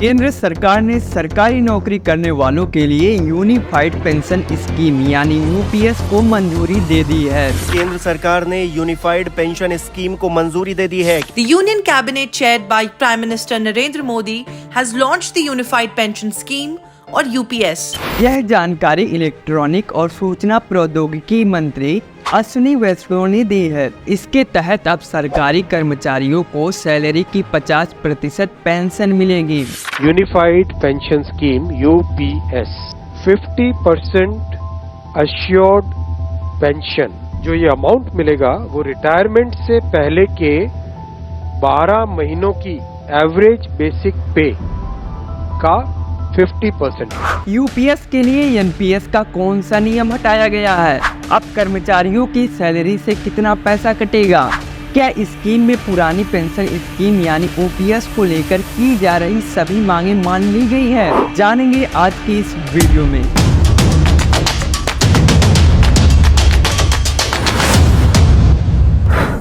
केंद्र सरकार ने सरकारी नौकरी करने वालों के लिए यूनिफाइड पेंशन स्कीम यानी यूपीएस को मंजूरी दे दी है। केंद्र सरकार ने यूनिफाइड पेंशन स्कीम को मंजूरी दे दी है। The Union Cabinet, chaired by Prime Minister Narendra Modi, has launched the Unified Pension Scheme और यूपीएस। यह जानकारी इलेक्ट्रॉनिक और सूचना प्रौद्योगिकी मंत्री अश्विनी वैष्णव ने दी है। इसके तहत अब सरकारी कर्मचारियों को सैलरी की 50% पेंशन मिलेगी। Unified pension scheme UPS 50% assured pension, जो ये अमाउंट मिलेगा वो रिटायरमेंट से पहले के 12 महीनों की एवरेज बेसिक पे का 50%। यूपीएस के लिए एनपीएस का कौन सा नियम हटाया गया है? अब कर्मचारियों की सैलरी से कितना पैसा कटेगा? क्या स्कीम में पुरानी पेंशन स्कीम यानी ओपीएस को लेकर की जा रही सभी मांगे मान ली गई है? जानेंगे आज की इस वीडियो में।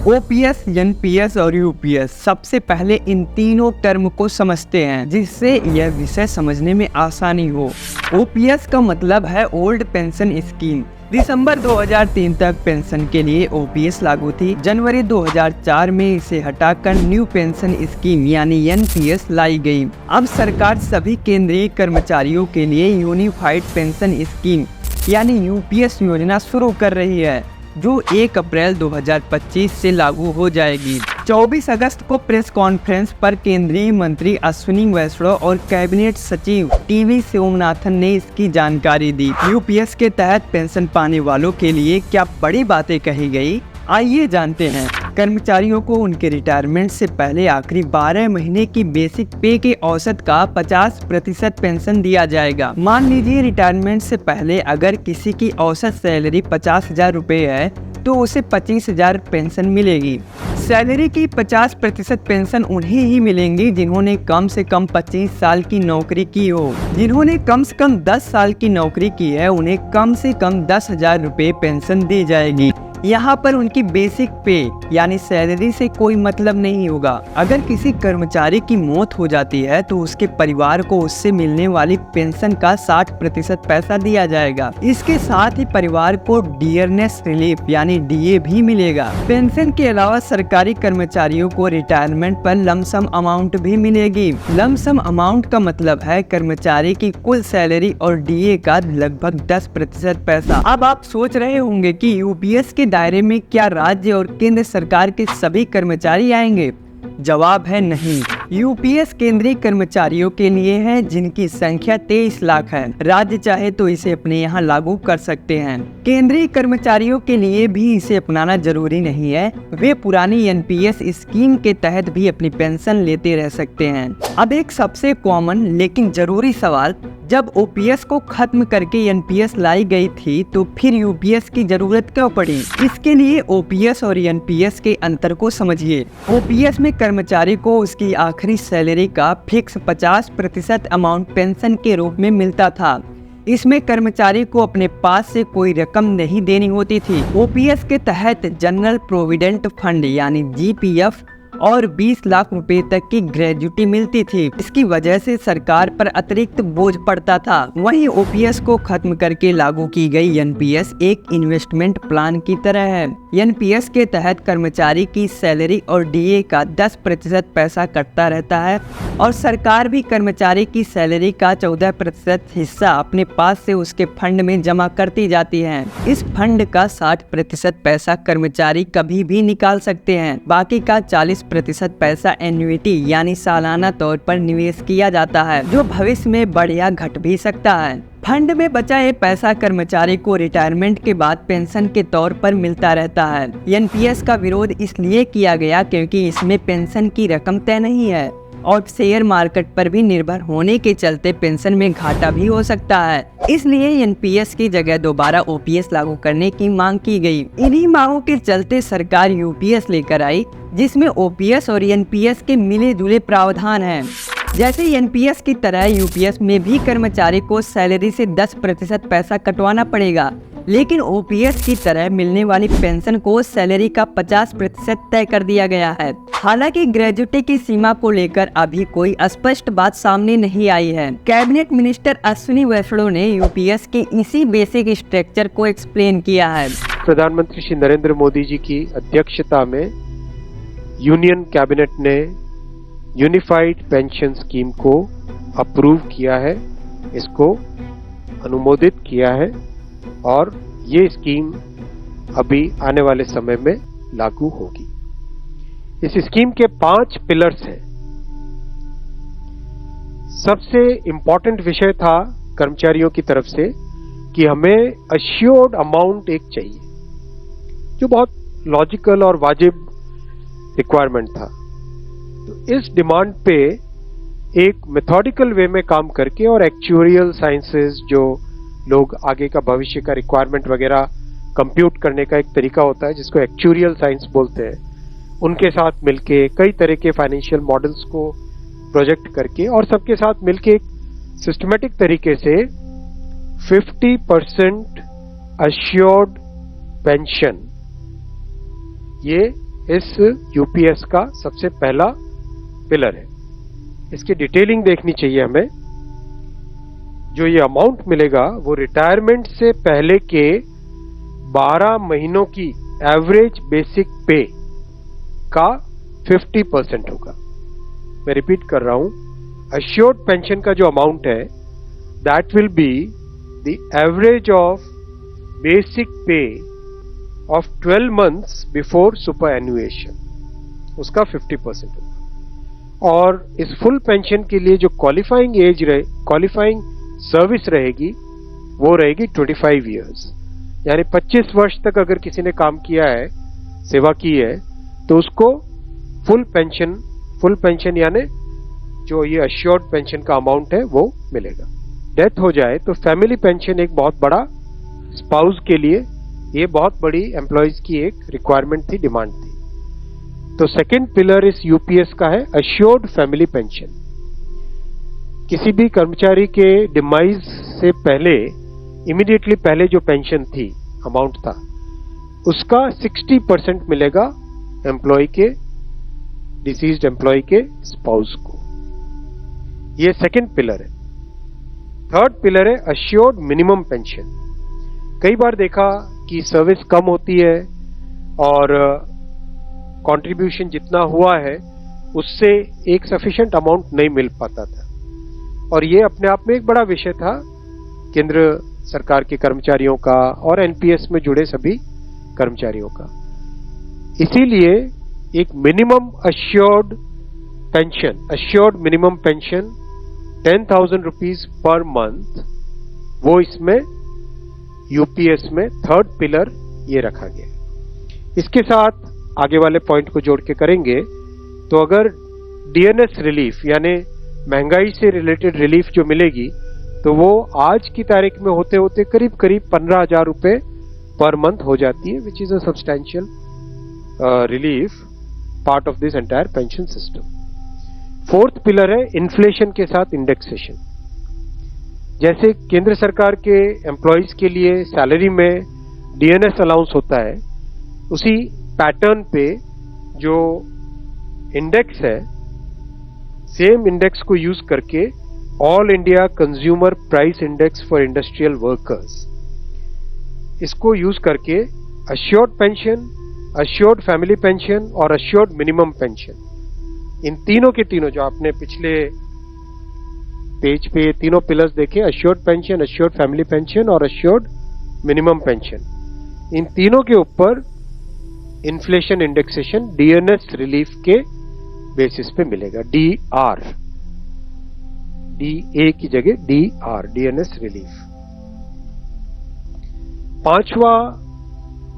ओपीएस, एनपीएस और यूपीएस, सबसे पहले इन तीनों टर्म को समझते हैं जिससे यह विषय समझने में आसानी हो। ओपीएस का मतलब है ओल्ड पेंशन स्कीम। दिसंबर 2003 तक पेंशन के लिए ओपीएस लागू थी। जनवरी 2004 में इसे हटाकर न्यू पेंशन स्कीम यानी एनपीएस लाई गई। अब सरकार सभी केंद्रीय कर्मचारियों के लिए यूनिफाइड पेंशन स्कीम यानी यूपीएस योजना शुरू कर रही है, जो 1 अप्रैल 2025 से लागू हो जाएगी। 24 अगस्त को प्रेस कॉन्फ्रेंस पर केंद्रीय मंत्री अश्विनी वैष्णव और कैबिनेट सचिव टीवी सोमनाथन ने इसकी जानकारी दी। यूपीएस के तहत पेंशन पाने वालों के लिए क्या बड़ी बातें कही गई, आइए जानते हैं। कर्मचारियों को उनके रिटायरमेंट से पहले आखिरी 12 महीने की बेसिक पे के औसत का 50% पेंशन दिया जाएगा। मान लीजिए रिटायरमेंट से पहले अगर किसी की औसत सैलरी 50,000 रुपये है तो उसे 25,000 पेंशन मिलेगी। सैलरी की 50% पेंशन उन्हें ही मिलेंगी जिन्होंने कम से कम 25 साल की नौकरी की हो। जिन्होंने कम से कम 10 साल की नौकरी की है उन्हें कम से कम 10,000 रुपये पेंशन दी जाएगी। यहाँ पर उनकी बेसिक पे यानी सैलरी से कोई मतलब नहीं होगा। अगर किसी कर्मचारी की मौत हो जाती है तो उसके परिवार को उससे मिलने वाली पेंशन का 60% पैसा दिया जाएगा। इसके साथ ही परिवार को डियरनेस रिलीफ यानी डीए भी मिलेगा। पेंशन के अलावा सरकारी कर्मचारियों को रिटायरमेंट पर लमसम अमाउंट भी मिलेगी। लमसम अमाउंट का मतलब है कर्मचारी की कुल सैलरी और डीए का लगभग 10% पैसा। अब आप सोच रहे होंगे कि यूपीएस के दायरे में क्या राज्य और केंद्र सरकार के सभी कर्मचारी आएंगे? जवाब है नहीं। यूपीएस केंद्रीय कर्मचारियों के लिए है जिनकी संख्या 23 लाख है। राज्य चाहे तो इसे अपने यहाँ लागू कर सकते हैं। केंद्रीय कर्मचारियों के लिए भी इसे अपनाना जरूरी नहीं है, वे पुरानी एनपीएस स्कीम के तहत भी अपनी पेंशन लेते रह सकते हैं। अब एक सबसे कॉमन लेकिन जरूरी सवाल, जब ओपीएस को खत्म करके एनपीएस लाई गई थी तो फिर यूपीएस की जरूरत क्यों पड़ी? इसके लिए ओपीएस और एनपीएस के अंतर को समझिए। ओपीएस में कर्मचारी को उसकी आखिरी सैलरी का फिक्स 50% अमाउंट पेंशन के रूप में मिलता था। इसमें कर्मचारी को अपने पास से कोई रकम नहीं देनी होती थी। ओपीएस के तहत जनरल प्रोविडेंट फंड यानी जीपीएफ और 20 लाख रुपए तक की ग्रेजुटी मिलती थी। इसकी वजह से सरकार पर अतिरिक्त बोझ पड़ता था। वहीं ओपीएस को खत्म करके लागू की गई एनपीएस एक इन्वेस्टमेंट प्लान की तरह है। एनपीएस के तहत कर्मचारी की सैलरी और डीए का 10% पैसा कटता रहता है और सरकार भी कर्मचारी की सैलरी का 14% हिस्सा अपने पास से उसके फंड में जमा करती जाती है। इस फंड का 60% पैसा कर्मचारी कभी भी निकाल सकते हैं। बाकी का 40% पैसा एन्युइटी यानी सालाना तौर पर निवेश किया जाता है, जो भविष्य में बढ़ या घट भी सकता है। फंड में बचा ये पैसा कर्मचारी को रिटायरमेंट के बाद पेंशन के तौर पर मिलता रहता है। एनपीएस का विरोध इसलिए किया गया क्योंकि इसमें पेंशन की रकम तय नहीं है और शेयर मार्केट पर भी निर्भर होने के चलते पेंशन में घाटा भी हो सकता है। इसलिए एनपीएस की जगह दोबारा ओपीएस लागू करने की मांग की गई। इन्हीं मांगों के चलते सरकार यूपीएस लेकर आई, जिसमें ओपीएस और एनपीएस के मिले जुले प्रावधान हैं। जैसे एनपीएस की तरह यूपीएस में भी कर्मचारी को सैलरी से 10% पैसा कटवाना पड़ेगा, लेकिन ओपीएस की तरह मिलने वाली पेंशन को सैलरी का 50% तय कर दिया गया है। हालांकि ग्रेजुटी की सीमा को लेकर अभी कोई स्पष्ट बात सामने नहीं आई है। कैबिनेट मिनिस्टर अश्विनी वैष्णव ने यूपीएस के इसी बेसिक स्ट्रक्चर को एक्सप्लेन किया है। प्रधानमंत्री श्री नरेंद्र मोदी जी की अध्यक्षता में यूनियन कैबिनेट ने यूनिफाइड पेंशन स्कीम को अप्रूव किया है, इसको अनुमोदित किया है और ये स्कीम अभी आने वाले समय में लागू होगी। इस स्कीम के 5 पिलर्स हैं। सबसे इंपॉर्टेंट विषय था कर्मचारियों की तरफ से कि हमें अश्योर्ड अमाउंट एक चाहिए, जो बहुत लॉजिकल और वाजिब रिक्वायरमेंट था। तो इस डिमांड पे एक मेथोडिकल वे में काम करके और एक्चुअरियल साइंसेस, जो लोग आगे का भविष्य का रिक्वायरमेंट वगैरह कंप्यूट करने का एक तरीका होता है जिसको एक्चुअरियल साइंस बोलते हैं, उनके साथ मिलके कई तरह के फाइनेंशियल मॉडल्स को प्रोजेक्ट करके और सबके साथ मिलके एक सिस्टमेटिक तरीके से 50% अश्योर्ड पेंशन, ये इस यूपीएस का सबसे पहला पिलर है। इसकी डिटेलिंग देखनी चाहिए हमें। जो ये अमाउंट मिलेगा वो रिटायरमेंट से पहले के 12 महीनों की एवरेज बेसिक पे का 50% होगा। मैं रिपीट कर रहा हूं, अश्योर्ड पेंशन का जो अमाउंट है that will be the average of basic पे ऑफ 12 मंथ्स बिफोर सुपर एन्युएशन, उसका 50% होगा। और इस फुल पेंशन के लिए जो क्वालिफाइंग सर्विस रहेगी वो रहेगी 25 इयर्स, यानी 25 वर्ष तक अगर किसी ने काम किया है, सेवा की है, तो उसको फुल पेंशन यानी जो ये अश्योर्ड पेंशन का अमाउंट है वो मिलेगा। डेथ हो जाए तो फैमिली पेंशन एक बहुत बड़ा, स्पाउस के लिए ये बहुत बड़ी एम्प्लॉयज की एक रिक्वायरमेंट थी, डिमांड थी। तो सेकंड पिलर इस यूपीएस का है अश्योर्ड फैमिली पेंशन। किसी भी कर्मचारी के डिमाइज से पहले, इमीडिएटली पहले जो पेंशन थी, अमाउंट था, उसका 60% मिलेगा एम्प्लॉय के, डिसीज्ड एम्प्लॉय के स्पाउस को। ये सेकंड पिलर है। थर्ड पिलर है अश्योर्ड मिनिमम पेंशन। कई बार देखा कि सर्विस कम होती है और कंट्रीब्यूशन जितना हुआ है उससे एक सफिशिएंट अमाउंट नहीं मिल पाता था, और ये अपने आप में एक बड़ा विषय था केंद्र सरकार के कर्मचारियों का और एनपीएस में जुड़े सभी कर्मचारियों का। इसीलिए एक minimum assured pension, assured minimum pension 10,000 rupees per month, वो इसमें यूपीएस में थर्ड पिलर ये रखा गया। इसके साथ आगे वाले पॉइंट को जोड़ के करेंगे तो अगर डीएनएस रिलीफ यानी महंगाई से रिलेटेड रिलीफ जो मिलेगी तो वो आज की तारीख में होते होते करीब 15,000 रुपए पर मंथ हो जाती है, which is a substantial relief part of this entire pension system. Fourth pillar है इन्फ्लेशन के साथ इंडेक्सेशन। जैसे केंद्र सरकार के एम्प्लॉयज के लिए सैलरी में डीएनएस अलाउंस होता है, उसी पैटर्न पे जो इंडेक्स है, सेम इंडेक्स को यूज करके all India consumer price index for industrial workers, इसको यूज करके assured pension, assured family pension और अश्योर्ड मिनिमम पेंशन, इन तीनों के तीनों जो आपने पिछले पेज पे तीनों पिलर्स देखे, assured pension, assured family pension और अश्योर्ड मिनिमम पेंशन, इन तीनों के ऊपर इन्फ्लेशन इंडेक्सेशन डीएनएस रिलीफ के बेसिस पे मिलेगा। डीआर, डीए की जगह डीआर, डीएनएस रिलीफ। पांचवा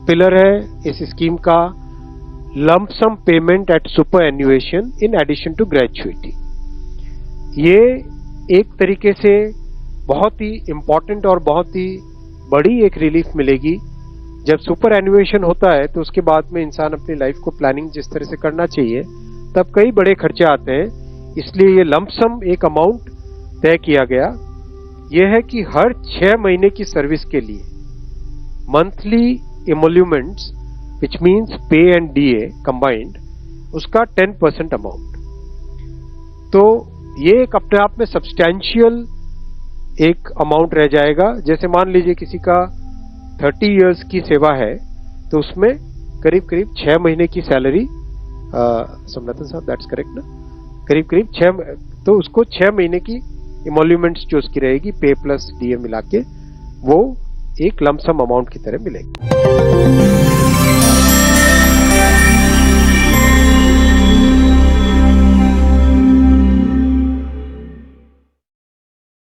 पिलर है इस स्कीम का lump sum payment at superannuation in addition to gratuity. ये एक तरीके से बहुत ही इंपॉर्टेंट और बहुत ही बड़ी एक रिलीफ मिलेगी। जब सुपर एन्युएशन होता है तो उसके बाद में इंसान अपनी लाइफ को प्लानिंग जिस तरह से करना चाहिए तब कई बड़े खर्चे आते हैं, इसलिए ये लंप सम एक अमाउंट तय किया गया। यह है कि हर 6 महीने की सर्विस के लिए मंथली इमोल्यूमेंट्स विच मीन्स पे एंड डीए कंबाइंड, उसका 10% अमाउंट। तो ये एक अपने आप में सब्सटैंशियल एक अमाउंट रह जाएगा। जैसे मान लीजिए किसी का 30 इयर्स की सेवा है तो उसमें करीब करीब 6 महीने की सैलरी, सोमनाथन साहब दैट्स करेक्ट ना, करीब करीब 6, तो उसको 6 महीने की इमोल्यूमेंट्स जो उसकी रहेगी पे प्लस डीए मिला के, वो एक लमसम अमाउंट की तरह मिलेगी।